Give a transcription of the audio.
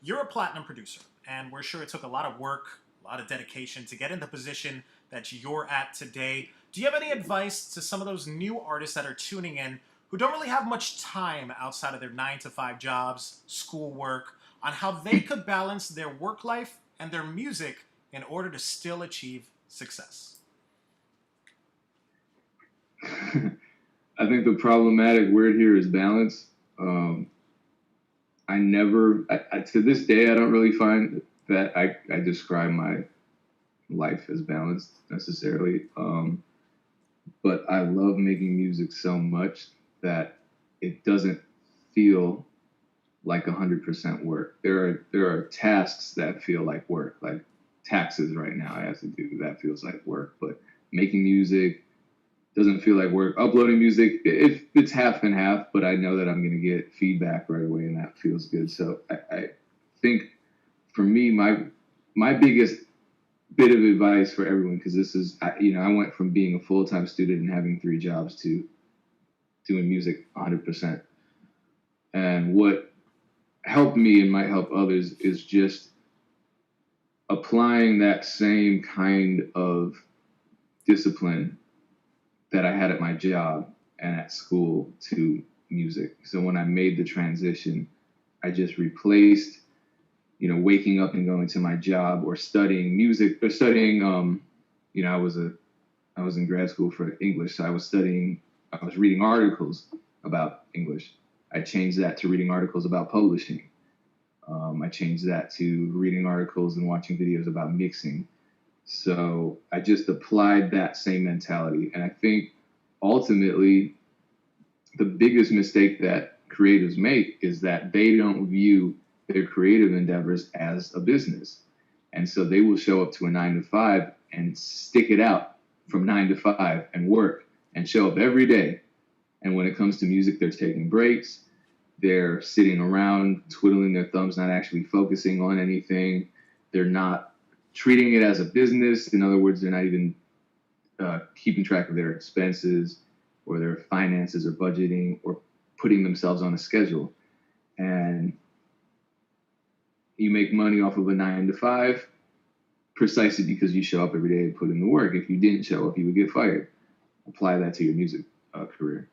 You're a platinum producer, and we're sure it took a lot of work, a lot of dedication to get in the position that you're at today. Do you have any advice to some of those new artists that are tuning in who don't really have much time outside of their 9 to 5 jobs, schoolwork, on how they could balance their work life and their music in order to still achieve success? I think the problematic word here is balance. Um, I never, to this day, I don't really find that I describe my life as balanced necessarily. But I love making music so much that it doesn't feel like 100% work. There are tasks that feel like work, like taxes right now I have to do. That feels like work. But making music doesn't feel like work. Uploading music, it's half and half, but I know that I'm going to get feedback right away, and that feels good. So I think for me, my biggest bit of advice for everyone, because this is, I went from being a full time student and having 3 jobs to doing music 100%. And what helped me and might help others is just applying that same kind of discipline that I had at my job and at school to music. So when I made the transition, I just replaced, waking up and going to my job or studying music or studying, I was in grad school for English. So I was reading articles about English. I changed that to reading articles about publishing. I changed that to reading articles and watching videos about mixing. So I just applied that same mentality. And I think ultimately the biggest mistake that creatives make is that they don't view their creative endeavors as a business. And so they will show up to a 9 to 5 and stick it out from 9 to 5 and work and show up every day. And when it comes to music, they're taking breaks. They're sitting around twiddling their thumbs, not actually focusing on anything. They're not treating it as a business. In other words, they're not even keeping track of their expenses or their finances or budgeting or putting themselves on a schedule. And you make money off of a 9 to 5 precisely because you show up every day and put in the work. If you didn't show up, you would get fired. Apply that to your music career.